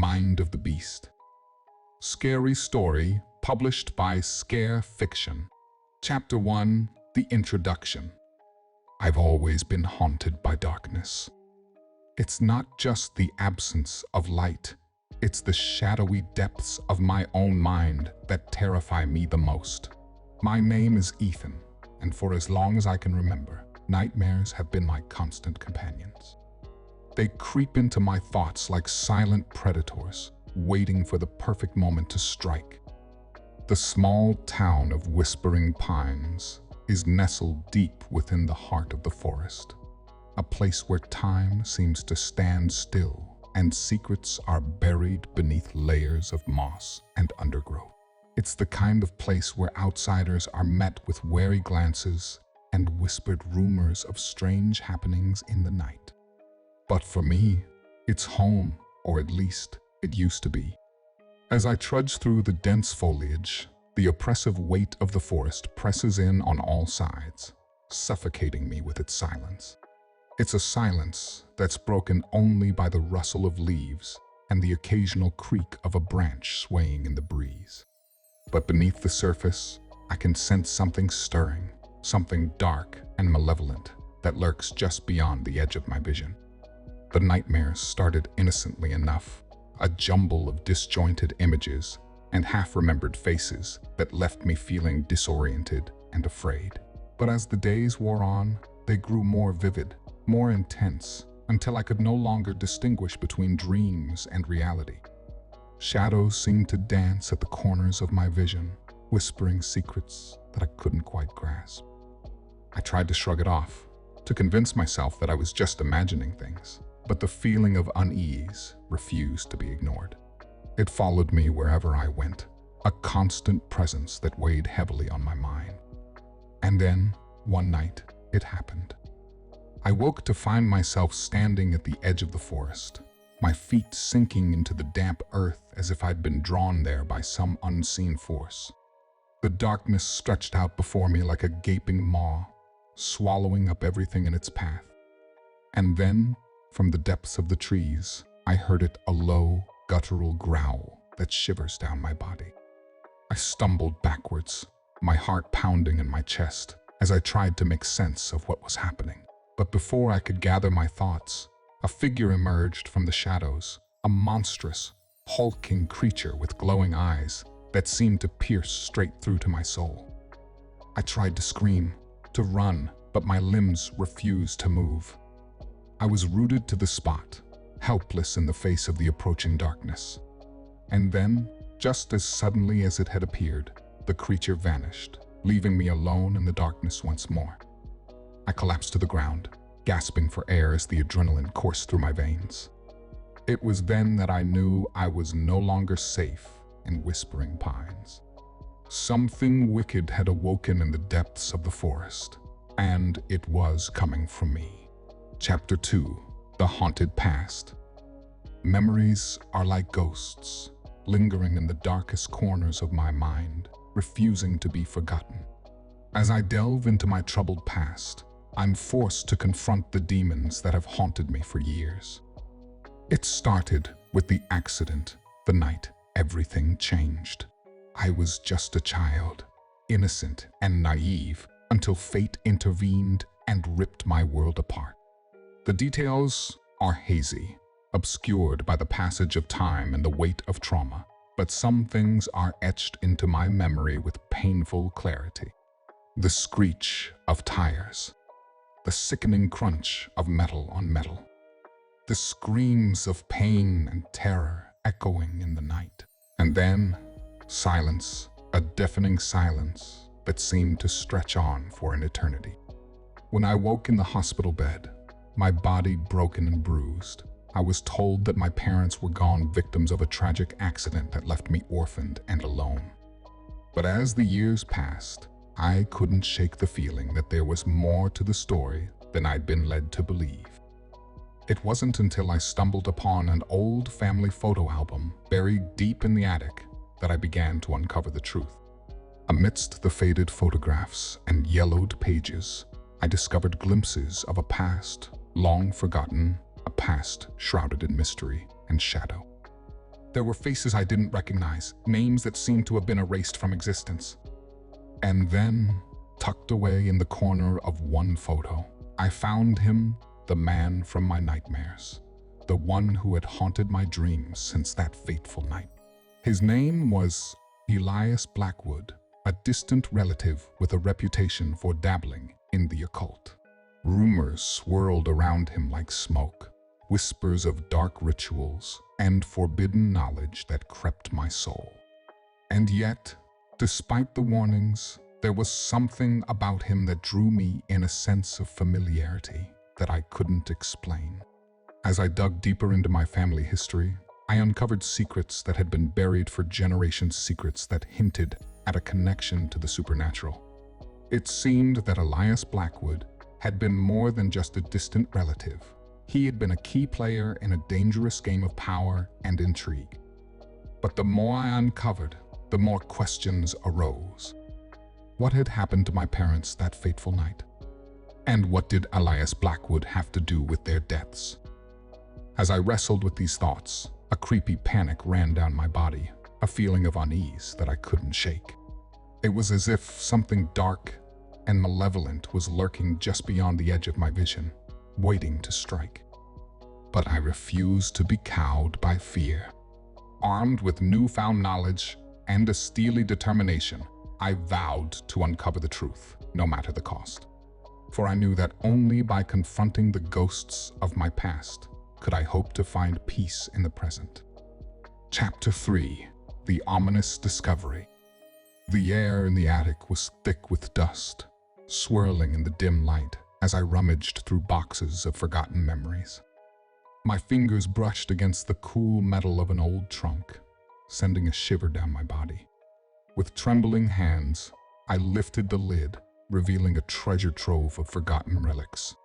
Mind of the Beast. Scary story published by Scare Fiction. Chapter 1, The Introduction. I've always been haunted by darkness. It's not just the absence of light, it's the shadowy depths of my own mind that terrify me the most. My name is Ethan, and for as long as I can remember, nightmares have been my constant companions. They creep into my thoughts like silent predators, waiting for the perfect moment to strike. The small town of Whispering Pines is nestled deep within the heart of the forest, a place where time seems to stand still and secrets are buried beneath layers of moss and undergrowth. It's the kind of place where outsiders are met with wary glances and whispered rumors of strange happenings in the night. But for me, it's home, or at least it used to be. As I trudge through the dense foliage, the oppressive weight of the forest presses in on all sides, suffocating me with its silence. It's a silence that's broken only by the rustle of leaves and the occasional creak of a branch swaying in the breeze. But beneath the surface, I can sense something stirring, something dark and malevolent that lurks just beyond the edge of my vision. The nightmares started innocently enough, a jumble of disjointed images and half-remembered faces that left me feeling disoriented and afraid. But as the days wore on, they grew more vivid, more intense, until I could no longer distinguish between dreams and reality. Shadows seemed to dance at the corners of my vision, whispering secrets that I couldn't quite grasp. I tried to shrug it off, to convince myself that I was just imagining things, but the feeling of unease refused to be ignored. It followed me wherever I went, a constant presence that weighed heavily on my mind. And then, one night, it happened. I woke to find myself standing at the edge of the forest, my feet sinking into the damp earth as if I'd been drawn there by some unseen force. The darkness stretched out before me like a gaping maw, swallowing up everything in its path. And then, from the depths of the trees, I heard it, a low, guttural growl that shivers down my body. I stumbled backwards, my heart pounding in my chest as I tried to make sense of what was happening. But before I could gather my thoughts, a figure emerged from the shadows, a monstrous, hulking creature with glowing eyes that seemed to pierce straight through to my soul. I tried to scream, to run, but my limbs refused to move. I was rooted to the spot, helpless in the face of the approaching darkness. And then, just as suddenly as it had appeared, the creature vanished, leaving me alone in the darkness once more. I collapsed to the ground, gasping for air as the adrenaline coursed through my veins. It was then that I knew I was no longer safe in Whispering Pines. Something wicked had awoken in the depths of the forest, and it was coming for me. Chapter 2, The Haunted Past. Memories are like ghosts, lingering in the darkest corners of my mind, refusing to be forgotten. As I delve into my troubled past, I'm forced to confront the demons that have haunted me for years. It started with the accident, the night everything changed. I was just a child, innocent and naive, until fate intervened and ripped my world apart. The details are hazy, obscured by the passage of time and the weight of trauma, but some things are etched into my memory with painful clarity. The screech of tires, the sickening crunch of metal on metal, the screams of pain and terror echoing in the night. And then, silence, a deafening silence that seemed to stretch on for an eternity. When I woke in the hospital bed, my body broken and bruised, I was told that my parents were gone, victims of a tragic accident that left me orphaned and alone. But as the years passed, I couldn't shake the feeling that there was more to the story than I'd been led to believe. It wasn't until I stumbled upon an old family photo album buried deep in the attic that I began to uncover the truth. Amidst the faded photographs and yellowed pages, I discovered glimpses of a past long forgotten, a past shrouded in mystery and shadow. There were faces I didn't recognize, names that seemed to have been erased from existence. And then, tucked away in the corner of one photo, I found him, the man from my nightmares, the one who had haunted my dreams since that fateful night. His name was Elias Blackwood, a distant relative with a reputation for dabbling in the occult. Rumors swirled around him like smoke, whispers of dark rituals and forbidden knowledge that crept my soul. And yet, despite the warnings, there was something about him that drew me in a sense of familiarity that I couldn't explain. As I dug deeper into my family history, I uncovered secrets that had been buried for generations, secrets that hinted at a connection to the supernatural. It seemed that Elias Blackwood had been more than just a distant relative. He had been a key player in a dangerous game of power and intrigue. But the more I uncovered, the more questions arose. What had happened to my parents that fateful night? And what did Elias Blackwood have to do with their deaths? As I wrestled with these thoughts, a creepy panic ran down my body, a feeling of unease that I couldn't shake. It was as if something dark and malevolent was lurking just beyond the edge of my vision, waiting to strike. But I refused to be cowed by fear. Armed with newfound knowledge and a steely determination, I vowed to uncover the truth, no matter the cost. For I knew that only by confronting the ghosts of my past could I hope to find peace in the present. Chapter 3: The Ominous Discovery. The air in the attic was thick with dust, swirling in the dim light as I rummaged through boxes of forgotten memories. My fingers brushed against the cool metal of an old trunk, sending a shiver down my body. With trembling hands, I lifted the lid, revealing a treasure trove of forgotten relics.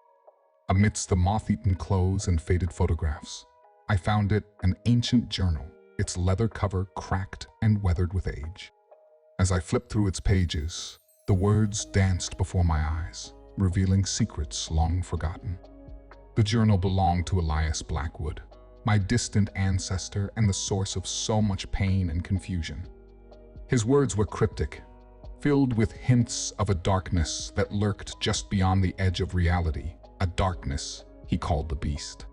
Amidst the moth-eaten clothes and faded photographs, I found an ancient journal, its leather cover cracked and weathered with age. As I flipped through its pages, the words danced before my eyes, revealing secrets long forgotten. The journal belonged to Elias Blackwood, my distant ancestor and the source of so much pain and confusion. His words were cryptic, filled with hints of a darkness that lurked just beyond the edge of reality, a darkness he called the Beast.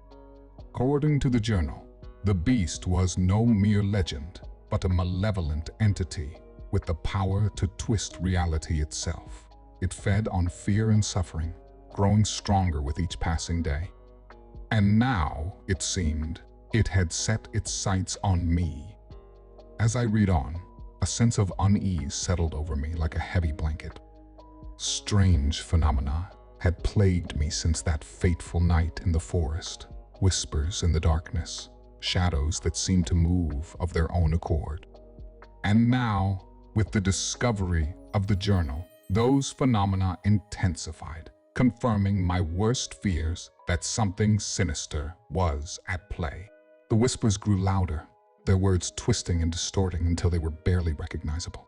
According to the journal, the Beast was no mere legend, but a malevolent entity with the power to twist reality itself. It fed on fear and suffering, growing stronger with each passing day. And now, it seemed, it had set its sights on me. As I read on, a sense of unease settled over me like a heavy blanket. Strange phenomena had plagued me since that fateful night in the forest. Whispers in the darkness, shadows that seemed to move of their own accord. And now, with the discovery of the journal, those phenomena intensified, confirming my worst fears that something sinister was at play. The whispers grew louder, their words twisting and distorting until they were barely recognizable.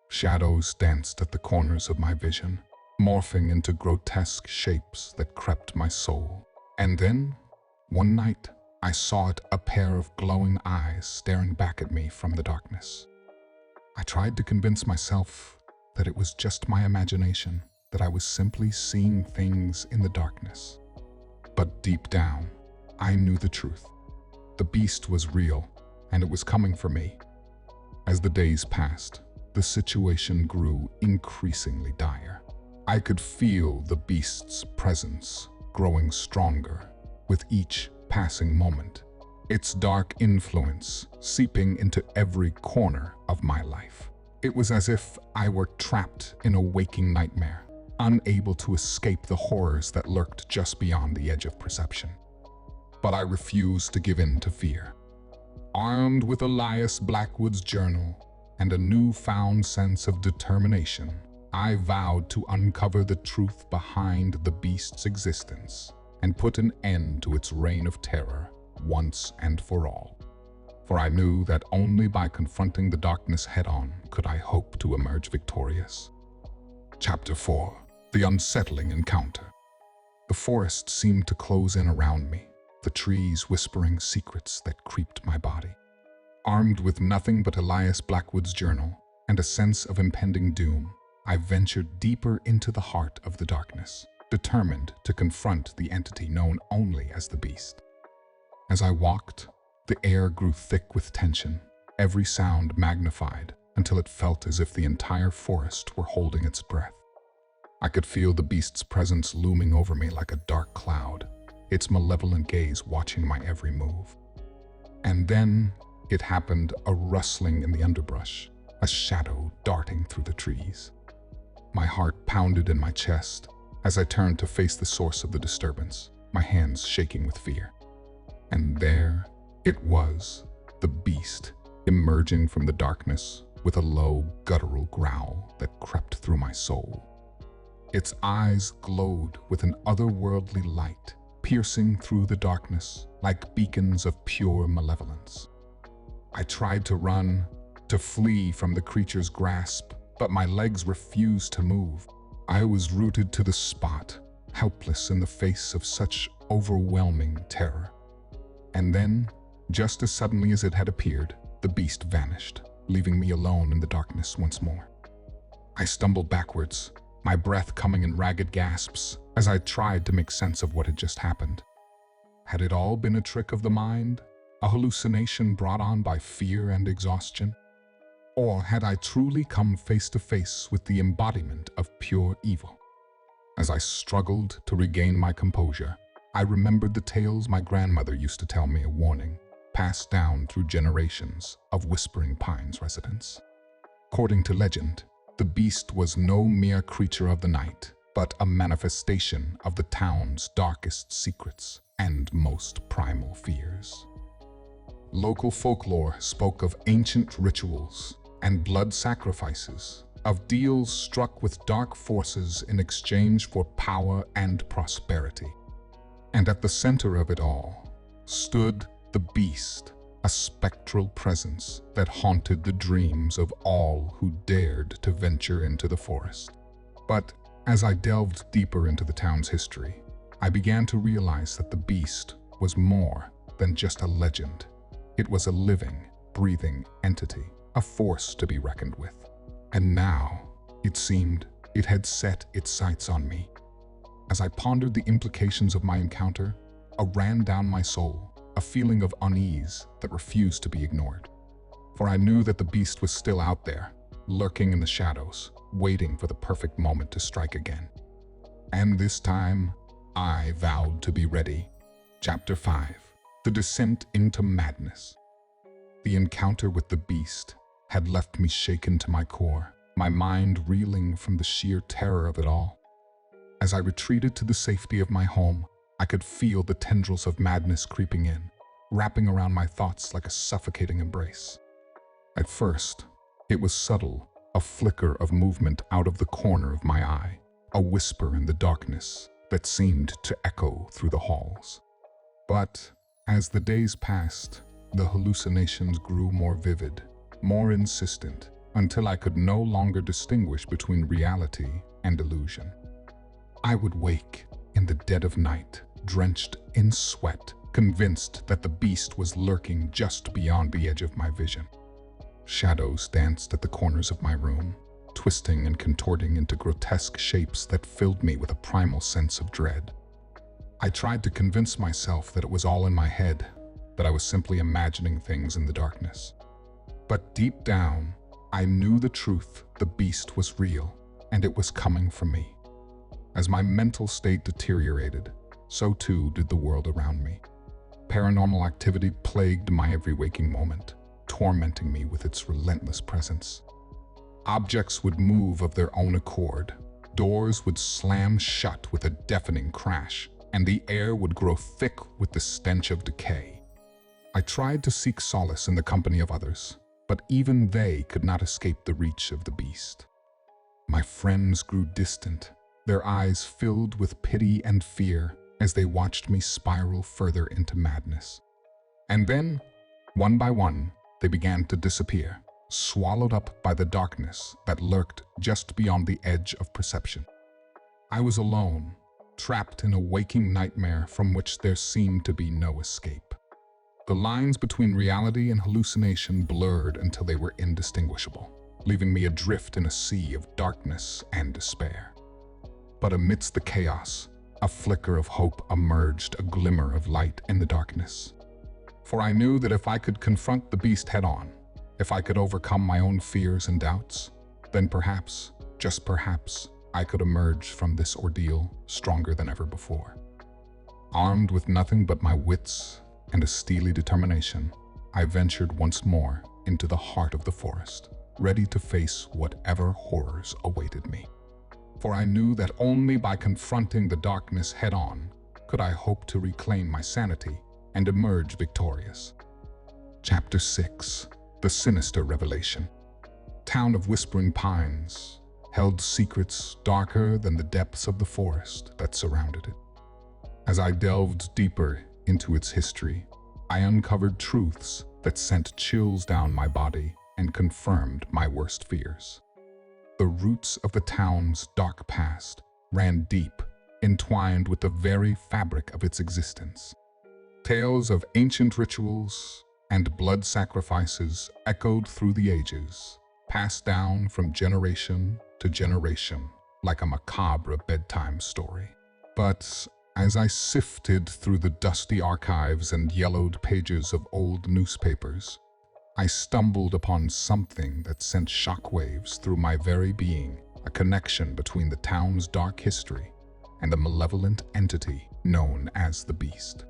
Shadows danced at the corners of my vision, morphing into grotesque shapes that crept my soul. And then, one night, I saw a pair of glowing eyes staring back at me from the darkness. I tried to convince myself that it was just my imagination, that I was simply seeing things in the darkness. But deep down, I knew the truth. The Beast was real, and it was coming for me. As the days passed, the situation grew increasingly dire. I could feel the Beast's presence growing stronger with each passing moment, its dark influence seeping into every corner of my life. It was as if I were trapped in a waking nightmare, unable to escape the horrors that lurked just beyond the edge of perception. But I refused to give in to fear. Armed with Elias Blackwood's journal and a newfound sense of determination, I vowed to uncover the truth behind the Beast's existence and put an end to its reign of terror once and for all. For I knew that only by confronting the darkness head-on could I hope to emerge victorious. Chapter 4: The Unsettling Encounter. The forest seemed to close in around me, the trees whispering secrets that creeped my body. Armed with nothing but Elias Blackwood's journal and a sense of impending doom, I ventured deeper into the heart of the darkness, determined to confront the entity known only as the Beast. As I walked, the air grew thick with tension, every sound magnified until it felt as if the entire forest were holding its breath. I could feel the Beast's presence looming over me like a dark cloud, its malevolent gaze watching my every move. And then it happened, a rustling in the underbrush, a shadow darting through the trees. My heart pounded in my chest as I turned to face the source of the disturbance, my hands shaking with fear. And there it was, the Beast, emerging from the darkness with a low, guttural growl that crept through my soul. Its eyes glowed with an otherworldly light, piercing through the darkness like beacons of pure malevolence. I tried to run, to flee from the creature's grasp, but my legs refused to move. I was rooted to the spot, helpless in the face of such overwhelming terror. And then, just as suddenly as it had appeared, the Beast vanished, leaving me alone in the darkness once more. I stumbled backwards, my breath coming in ragged gasps as I tried to make sense of what had just happened. Had it all been a trick of the mind, a hallucination brought on by fear and exhaustion? Or had I truly come face to face with the embodiment of pure evil? As I struggled to regain my composure, I remembered the tales my grandmother used to tell me, a warning passed down through generations of Whispering Pines residents. According to legend, the Beast was no mere creature of the night, but a manifestation of the town's darkest secrets and most primal fears. Local folklore spoke of ancient rituals and blood sacrifices, of deals struck with dark forces in exchange for power and prosperity. And at the center of it all stood the Beast, a spectral presence that haunted the dreams of all who dared to venture into the forest. But as I delved deeper into the town's history, I began to realize that the Beast was more than just a legend. It was a living, breathing entity, a force to be reckoned with. And now, it seemed, it had set its sights on me. As I pondered the implications of my encounter, ran down my soul, a feeling of unease that refused to be ignored. For I knew that the Beast was still out there, lurking in the shadows, waiting for the perfect moment to strike again. And this time, I vowed to be ready. Chapter 5. The Descent into Madness. The encounter with the Beast had left me shaken to my core, my mind reeling from the sheer terror of it all. As I retreated to the safety of my home, I could feel the tendrils of madness creeping in, wrapping around my thoughts like a suffocating embrace. At first, it was subtle, a flicker of movement out of the corner of my eye, a whisper in the darkness that seemed to echo through the halls. But as the days passed, the hallucinations grew more vivid, more insistent, until I could no longer distinguish between reality and illusion. I would wake in the dead of night, drenched in sweat, convinced that the Beast was lurking just beyond the edge of my vision. Shadows danced at the corners of my room, twisting and contorting into grotesque shapes that filled me with a primal sense of dread. I tried to convince myself that it was all in my head, that I was simply imagining things in the darkness. But deep down, I knew the truth. The Beast was real, and it was coming for me. As my mental state deteriorated, so too did the world around me. Paranormal activity plagued my every waking moment, tormenting me with its relentless presence. Objects would move of their own accord, doors would slam shut with a deafening crash, and the air would grow thick with the stench of decay. I tried to seek solace in the company of others, but even they could not escape the reach of the Beast. My friends grew distant, their eyes filled with pity and fear as they watched me spiral further into madness. And then, one by one, they began to disappear, swallowed up by the darkness that lurked just beyond the edge of perception. I was alone, trapped in a waking nightmare from which there seemed to be no escape. The lines between reality and hallucination blurred until they were indistinguishable, leaving me adrift in a sea of darkness and despair. But amidst the chaos, a flicker of hope emerged, a glimmer of light in the darkness. For I knew that if I could confront the beast head-on, if I could overcome my own fears and doubts, then perhaps, just perhaps, I could emerge from this ordeal stronger than ever before. Armed with nothing but my wits and a steely determination, I ventured once more into the heart of the forest, ready to face whatever horrors awaited me. For I knew that only by confronting the darkness head-on could I hope to reclaim my sanity and emerge victorious. Chapter 6. The Sinister Revelation. Town of Whispering Pines held secrets darker than the depths of the forest that surrounded it. As I delved deeper into its history, I uncovered truths that sent chills down my body and confirmed my worst fears. The roots of the town's dark past ran deep, entwined with the very fabric of its existence. Tales of ancient rituals and blood sacrifices echoed through the ages, passed down from generation to generation like a macabre bedtime story. But as I sifted through the dusty archives and yellowed pages of old newspapers, I stumbled upon something that sent shockwaves through my very being, a connection between the town's dark history and the malevolent entity known as the Beast.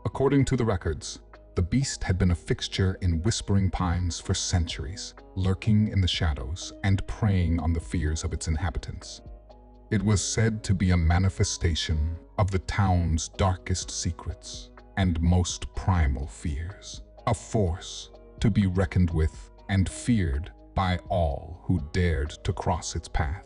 According to the records, the Beast had been a fixture in Whispering Pines for centuries, lurking in the shadows and preying on the fears of its inhabitants. It was said to be a manifestation of the town's darkest secrets and most primal fears, a force to be reckoned with and feared by all who dared to cross its path.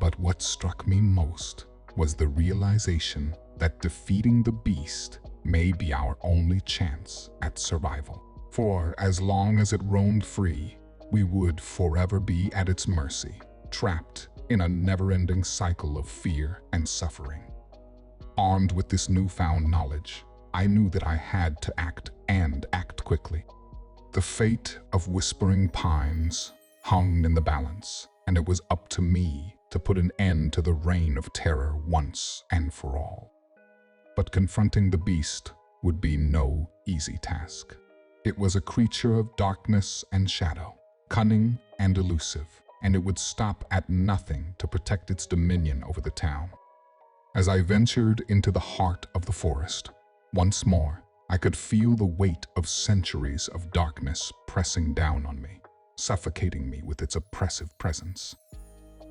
But what struck me most was the realization that defeating the Beast may be our only chance at survival. For as long as it roamed free, we would forever be at its mercy, trapped in a never-ending cycle of fear and suffering. Armed with this newfound knowledge, I knew that I had to act and act quickly. The fate of Whispering Pines hung in the balance, and it was up to me to put an end to the reign of terror once and for all. But confronting the Beast would be no easy task. It was a creature of darkness and shadow, cunning and elusive, and it would stop at nothing to protect its dominion over the town. As I ventured into the heart of the forest, once more, I could feel the weight of centuries of darkness pressing down on me, suffocating me with its oppressive presence.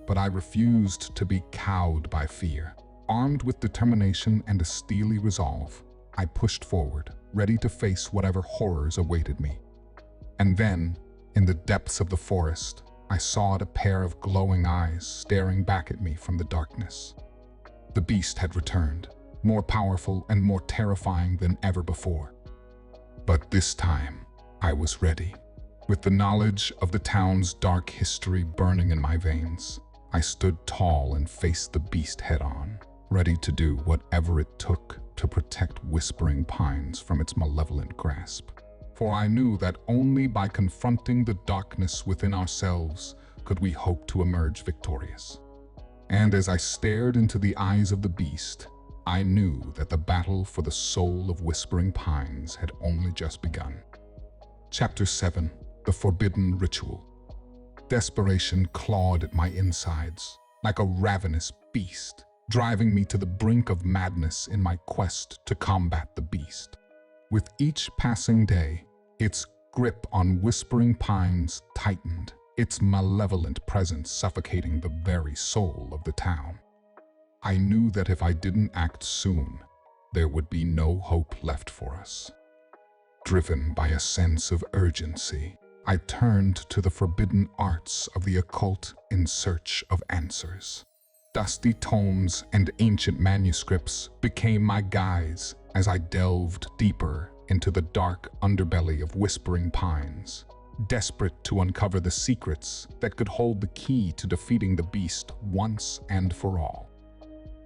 But I refused to be cowed by fear. Armed with determination and a steely resolve, I pushed forward, ready to face whatever horrors awaited me. And then, in the depths of the forest, I saw a pair of glowing eyes staring back at me from the darkness. The Beast had returned, more powerful and more terrifying than ever before. But this time, I was ready. With the knowledge of the town's dark history burning in my veins, I stood tall and faced the Beast head-on, ready to do whatever it took to protect Whispering Pines from its malevolent grasp. For I knew that only by confronting the darkness within ourselves could we hope to emerge victorious. And as I stared into the eyes of the Beast, I knew that the battle for the soul of Whispering Pines had only just begun. Chapter 7. The Forbidden Ritual. Desperation clawed at my insides, like a ravenous beast, driving me to the brink of madness in my quest to combat the Beast. With each passing day, its grip on Whispering Pines tightened, its malevolent presence suffocating the very soul of the town. I knew that if I didn't act soon, there would be no hope left for us. Driven by a sense of urgency, I turned to the forbidden arts of the occult in search of answers. Dusty tomes and ancient manuscripts became my guides as I delved deeper into the dark underbelly of Whispering Pines, desperate to uncover the secrets that could hold the key to defeating the Beast once and for all.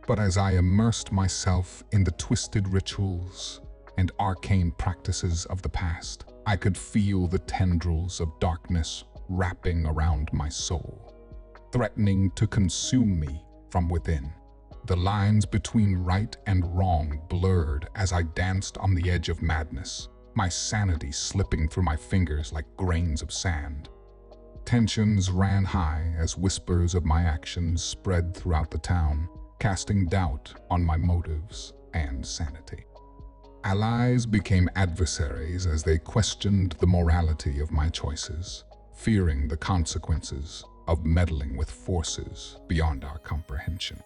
But as I immersed myself in the twisted rituals and arcane practices of the past. I could feel the tendrils of darkness wrapping around my soul, threatening to consume me from within. The lines between right and wrong blurred as I danced on the edge of madness, my sanity slipping through my fingers like grains of sand. Tensions ran high as whispers of my actions spread throughout the town, casting doubt on my motives and sanity. Allies became adversaries as they questioned the morality of my choices, fearing the consequences of meddling with forces beyond our comprehension.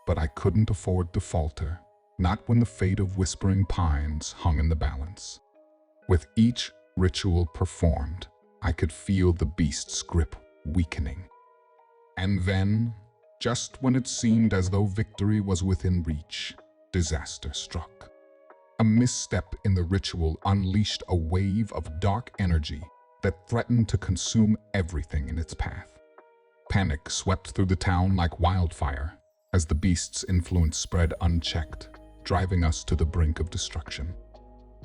But I couldn't afford to falter, not when the fate of Whispering Pines hung in the balance. With each ritual performed, I could feel the beast's grip weakening. And then, just when it seemed as though victory was within reach, disaster struck. A misstep in the ritual unleashed a wave of dark energy that threatened to consume everything in its path. Panic swept through the town like wildfire as the beast's influence spread unchecked, driving us to the brink of destruction.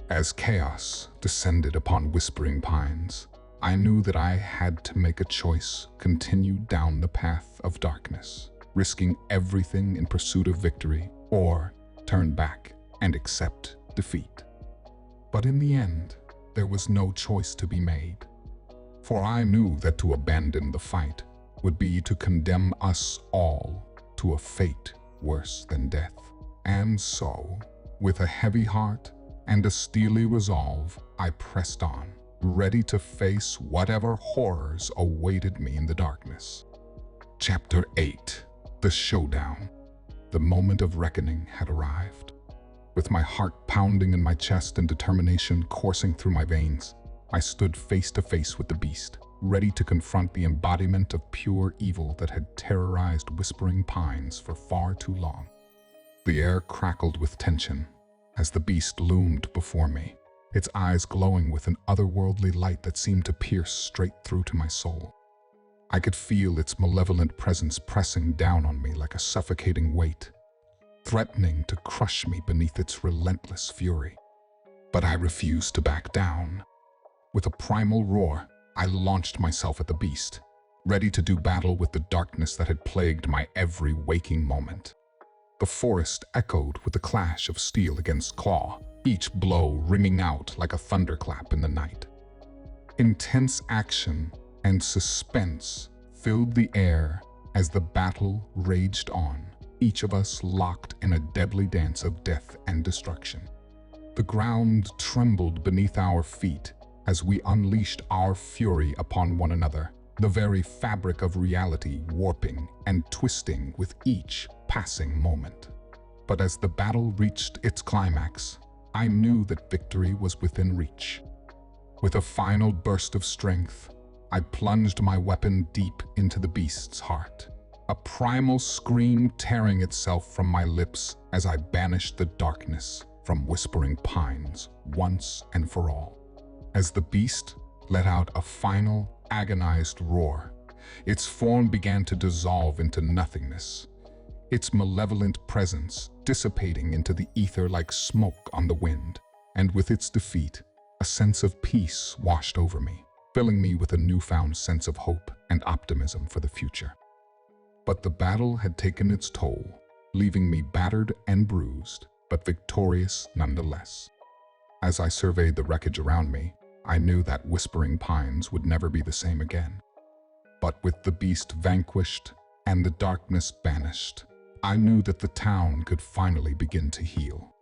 As chaos descended upon Whispering Pines, I knew that I had to make a choice: continue down the path of darkness, risking everything in pursuit of victory, or turn back and accept defeat. But in the end, there was no choice to be made, for I knew that to abandon the fight would be to condemn us all to a fate worse than death. And so, with a heavy heart and a steely resolve, I pressed on, ready to face whatever horrors awaited me in the darkness. Chapter 8: The Showdown. The moment of reckoning had arrived. With my heart pounding in my chest and determination coursing through my veins, I stood face to face with the beast, ready to confront the embodiment of pure evil that had terrorized Whispering Pines for far too long. The air crackled with tension as the beast loomed before me, its eyes glowing with an otherworldly light that seemed to pierce straight through to my soul. I could feel its malevolent presence pressing down on me like a suffocating weight, threatening to crush me beneath its relentless fury. But I refused to back down. With a primal roar, I launched myself at the beast, ready to do battle with the darkness that had plagued my every waking moment. The forest echoed with the clash of steel against claw, each blow ringing out like a thunderclap in the night. Intense action and suspense filled the air as the battle raged on, each of us locked in a deadly dance of death and destruction. The ground trembled beneath our feet as we unleashed our fury upon one another, the very fabric of reality warping and twisting with each passing moment. But as the battle reached its climax, I knew that victory was within reach. With a final burst of strength, I plunged my weapon deep into the beast's heart, a primal scream tearing itself from my lips as I banished the darkness from Whispering Pines once and for all. As the beast let out a final, agonized roar, its form began to dissolve into nothingness, its malevolent presence dissipating into the ether like smoke on the wind. And with its defeat, a sense of peace washed over me, filling me with a newfound sense of hope and optimism for the future. But the battle had taken its toll, leaving me battered and bruised, but victorious nonetheless. As I surveyed the wreckage around me, I knew that Whispering Pines would never be the same again. But with the beast vanquished and the darkness banished, I knew that the town could finally begin to heal.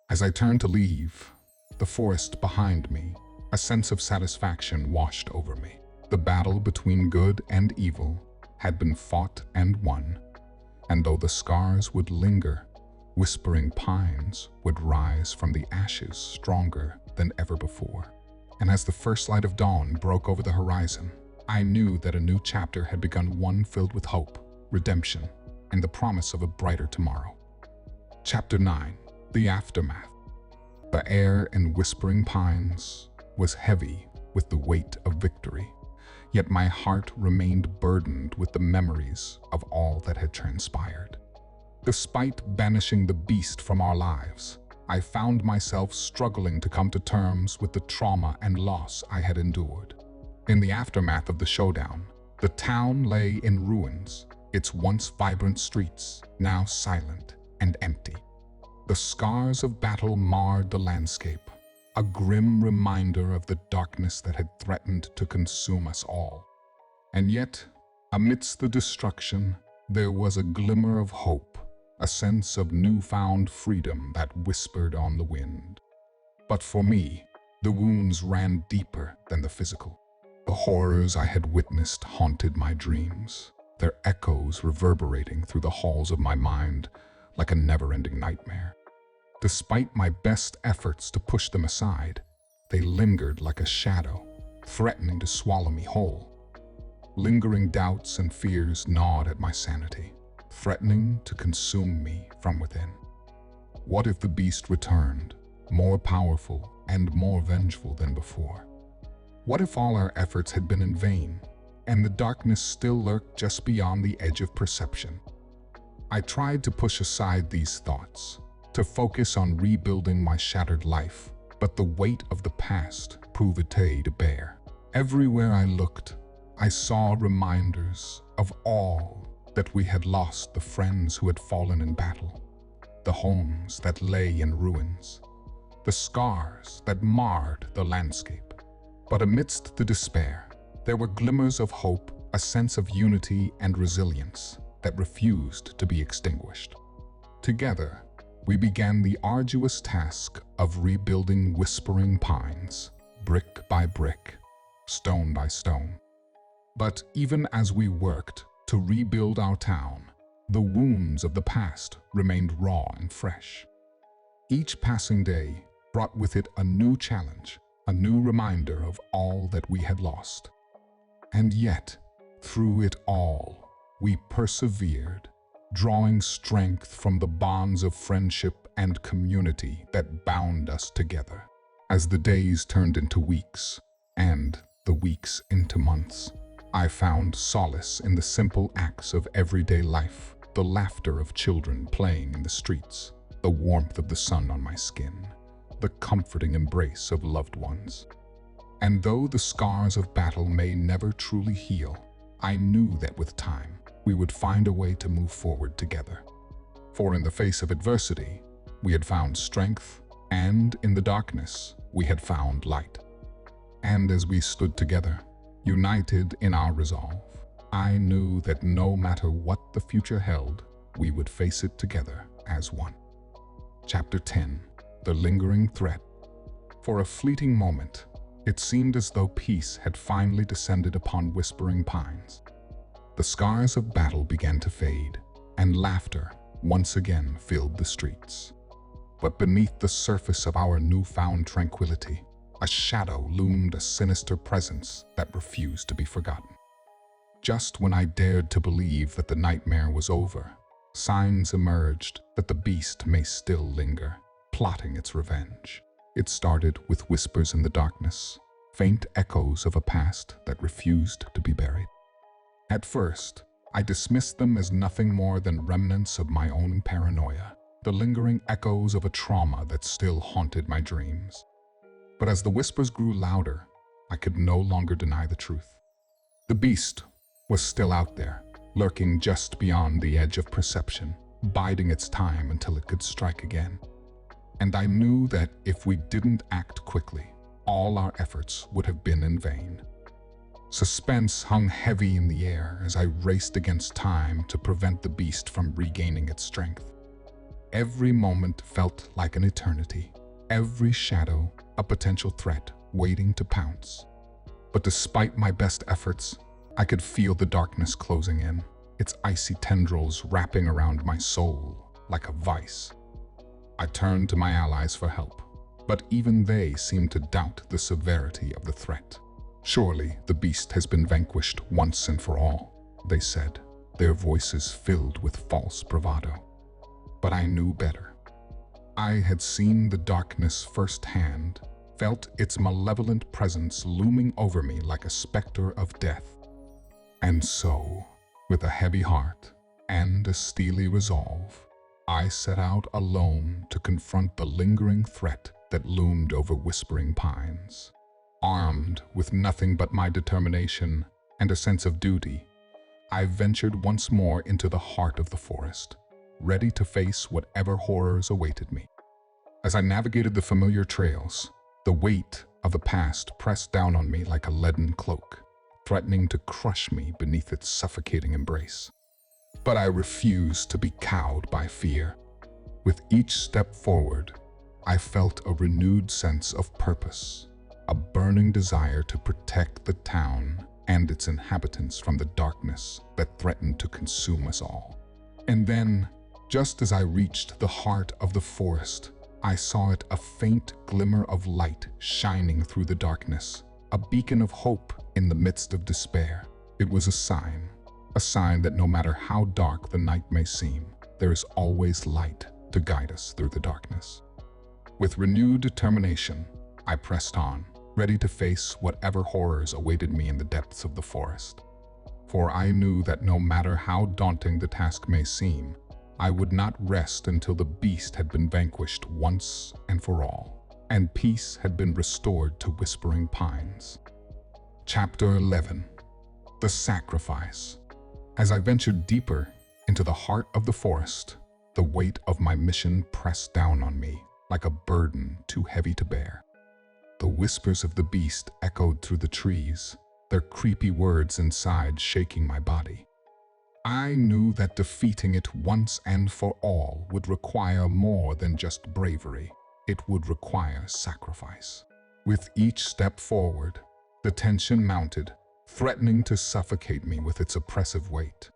As I turned to leave the forest behind me, a sense of satisfaction washed over me. The battle between good and evil had been fought and won, and though the scars would linger, Whispering Pines would rise from the ashes stronger than ever before. And as the first light of dawn broke over the horizon, I knew that a new chapter had begun, one filled with hope, redemption, and the promise of a brighter tomorrow. Chapter 9: The Aftermath. The air in Whispering Pines was heavy with the weight of victory, yet my heart remained burdened with the memories of all that had transpired. Despite banishing the beast from our lives, I found myself struggling to come to terms with the trauma and loss I had endured. In the aftermath of the showdown, the town lay in ruins, its once vibrant streets now silent and empty. The scars of battle marred the landscape, a grim reminder of the darkness that had threatened to consume us all. And yet, amidst the destruction, there was a glimmer of hope, a sense of newfound freedom that whispered on the wind. But for me, the wounds ran deeper than the physical. The horrors I had witnessed haunted my dreams, their echoes reverberating through the halls of my mind like a never-ending nightmare. Despite my best efforts to push them aside, they lingered like a shadow, threatening to swallow me whole. Lingering doubts and fears gnawed at my sanity, threatening to consume me from within. What if the beast returned, more powerful and more vengeful than before? What if all our efforts had been in vain, and the darkness still lurked just beyond the edge of perception? I tried to push aside these thoughts, to focus on rebuilding my shattered life, but the weight of the past proved to bear. Everywhere I looked, I saw reminders of all that we had lost, the friends who had fallen in battle, the homes that lay in ruins, the scars that marred the landscape. But amidst the despair, there were glimmers of hope, a sense of unity and resilience that refused to be extinguished. Together, we began the arduous task of rebuilding Whispering Pines, brick by brick, stone by stone. But even as we worked to rebuild our town, the wounds of the past remained raw and fresh. Each passing day brought with it a new challenge, a new reminder of all that we had lost. And yet, through it all, we persevered, drawing strength from the bonds of friendship and community that bound us together. As the days turned into weeks, and the weeks into months, I found solace in the simple acts of everyday life, the laughter of children playing in the streets, the warmth of the sun on my skin, the comforting embrace of loved ones. And though the scars of battle may never truly heal, I knew that with time, we would find a way to move forward together. For in the face of adversity, we had found strength, and in the darkness, we had found light. And as we stood together, united in our resolve, I knew that no matter what the future held, we would face it together as one. Chapter 10. The Lingering Threat. For a fleeting moment, it seemed as though peace had finally descended upon Whispering Pines. The scars of battle began to fade, and laughter once again filled the streets. But beneath the surface of our newfound tranquility, a shadow loomed, a sinister presence that refused to be forgotten. Just when I dared to believe that the nightmare was over, signs emerged that the beast may still linger, plotting its revenge. It started with whispers in the darkness, faint echoes of a past that refused to be buried. At first, I dismissed them as nothing more than remnants of my own paranoia, the lingering echoes of a trauma that still haunted my dreams. But as the whispers grew louder, I could no longer deny the truth. The beast was still out there, lurking just beyond the edge of perception, biding its time until it could strike again. And I knew that if we didn't act quickly, all our efforts would have been in vain. Suspense hung heavy in the air as I raced against time to prevent the beast from regaining its strength. Every moment felt like an eternity, every shadow a potential threat waiting to pounce. But despite my best efforts, I could feel the darkness closing in, its icy tendrils wrapping around my soul like a vice. I turned to my allies for help, but even they seemed to doubt the severity of the threat. "Surely the beast has been vanquished once and for all," they said, their voices filled with false bravado. But I knew better. I had seen the darkness firsthand, felt its malevolent presence looming over me like a specter of death. And so, with a heavy heart and a steely resolve, I set out alone to confront the lingering threat that loomed over Whispering Pines. Armed with nothing but my determination and a sense of duty, I ventured once more into the heart of the forest, ready to face whatever horrors awaited me. As I navigated the familiar trails, the weight of the past pressed down on me like a leaden cloak, threatening to crush me beneath its suffocating embrace. But I refused to be cowed by fear. With each step forward, I felt a renewed sense of purpose, a burning desire to protect the town and its inhabitants from the darkness that threatened to consume us all. And then, just as I reached the heart of the forest, I saw it, a faint glimmer of light shining through the darkness, a beacon of hope in the midst of despair. It was a sign that no matter how dark the night may seem, there is always light to guide us through the darkness. With renewed determination, I pressed on, ready to face whatever horrors awaited me in the depths of the forest. For I knew that no matter how daunting the task may seem, I would not rest until the beast had been vanquished once and for all, and peace had been restored to Whispering Pines. Chapter 11. The Sacrifice. As I ventured deeper into the heart of the forest, the weight of my mission pressed down on me like a burden too heavy to bear. The whispers of the beast echoed through the trees, their creepy words inside shaking my body. I knew that defeating it once and for all would require more than just bravery. It would require sacrifice. With each step forward, the tension mounted, threatening to suffocate me with its oppressive weight.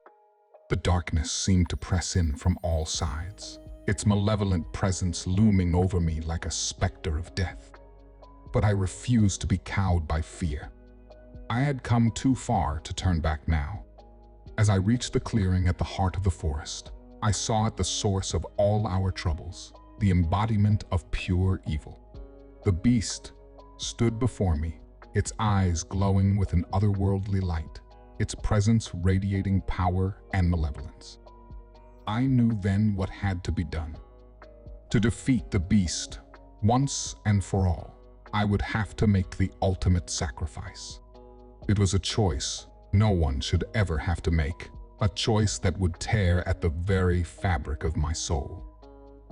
The darkness seemed to press in from all sides, its malevolent presence looming over me like a specter of death. But I refused to be cowed by fear. I had come too far to turn back now. As I reached the clearing at the heart of the forest, I saw it the source of all our troubles, the embodiment of pure evil. The beast stood before me, its eyes glowing with an otherworldly light, its presence radiating power and malevolence. I knew then what had to be done. To defeat the beast, once and for all, I would have to make the ultimate sacrifice. It was a choice no one should ever have to make, a choice that would tear at the very fabric of my soul.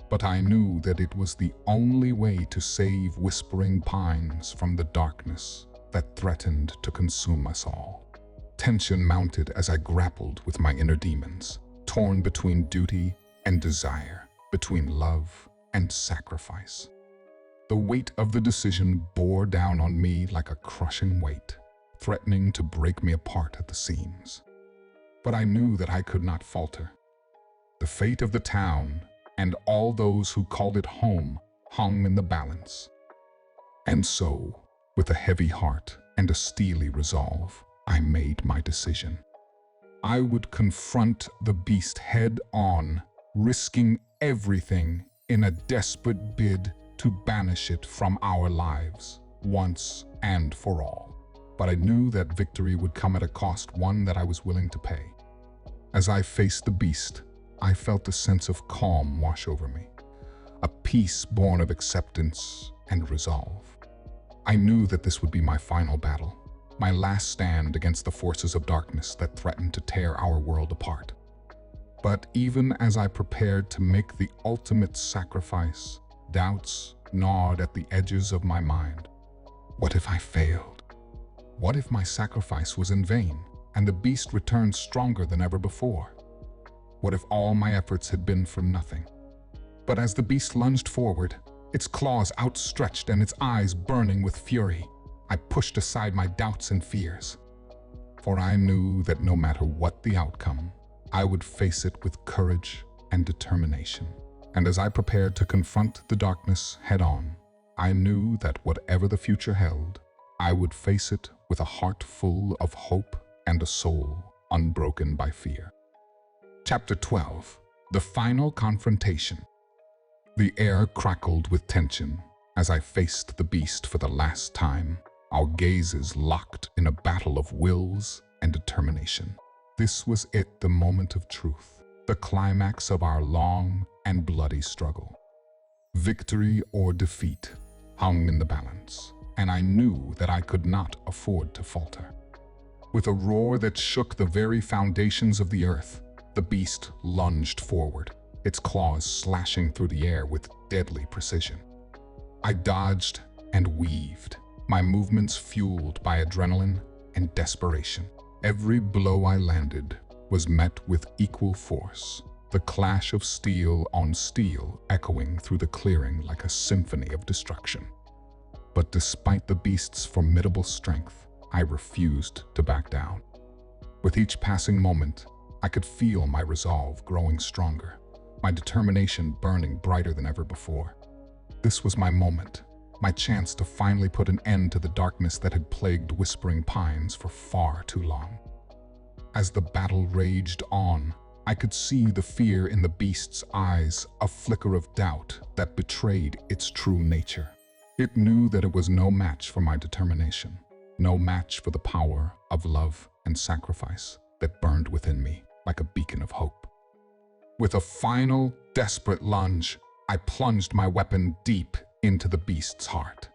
But I knew that it was the only way to save Whispering Pines from the darkness that threatened to consume us all. Tension mounted as I grappled with my inner demons, torn between duty and desire, between love and sacrifice. The weight of the decision bore down on me like a crushing weight, threatening to break me apart at the seams. But I knew that I could not falter. The fate of the town and all those who called it home hung in the balance. And so, with a heavy heart and a steely resolve, I made my decision. I would confront the beast head on, risking everything in a desperate bid to banish it from our lives, once and for all. But I knew that victory would come at a cost, one that I was willing to pay. As I faced the beast, I felt a sense of calm wash over me, a peace born of acceptance and resolve. I knew that this would be my final battle, my last stand against the forces of darkness that threatened to tear our world apart. But even as I prepared to make the ultimate sacrifice, doubts gnawed at the edges of my mind. What if I failed? What if my sacrifice was in vain, and the beast returned stronger than ever before? What if all my efforts had been for nothing? But as the beast lunged forward, its claws outstretched and its eyes burning with fury, I pushed aside my doubts and fears. For I knew that no matter what the outcome, I would face it with courage and determination. And as I prepared to confront the darkness head-on, I knew that whatever the future held, I would face it with a heart full of hope and a soul unbroken by fear. Chapter 12. The Final Confrontation. The air crackled with tension as I faced the beast for the last time, our gazes locked in a battle of wills and determination. This was it, the moment of truth, the climax of our long and bloody struggle. Victory or defeat hung in the balance, and I knew that I could not afford to falter. With a roar that shook the very foundations of the earth, the beast lunged forward, its claws slashing through the air with deadly precision. I dodged and weaved, my movements fueled by adrenaline and desperation. Every blow I landed was met with equal force, the clash of steel on steel echoing through the clearing like a symphony of destruction. But despite the beast's formidable strength, I refused to back down. With each passing moment, I could feel my resolve growing stronger, my determination burning brighter than ever before. This was my moment, my chance to finally put an end to the darkness that had plagued Whispering Pines for far too long. As the battle raged on, I could see the fear in the beast's eyes, a flicker of doubt that betrayed its true nature. It knew that it was no match for my determination, no match for the power of love and sacrifice that burned within me like a beacon of hope. With a final, desperate lunge, I plunged my weapon deep into the beast's heart,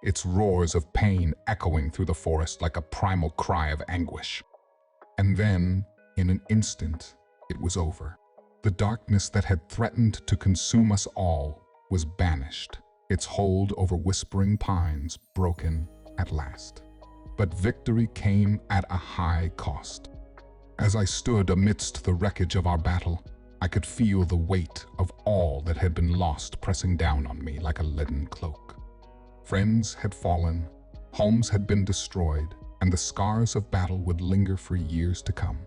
its roars of pain echoing through the forest like a primal cry of anguish. And then, in an instant, it was over. The darkness that had threatened to consume us all was banished, its hold over Whispering Pines broken at last. But victory came at a high cost. As I stood amidst the wreckage of our battle, I could feel the weight of all that had been lost pressing down on me like a leaden cloak. Friends had fallen, homes had been destroyed, and the scars of battle would linger for years to come.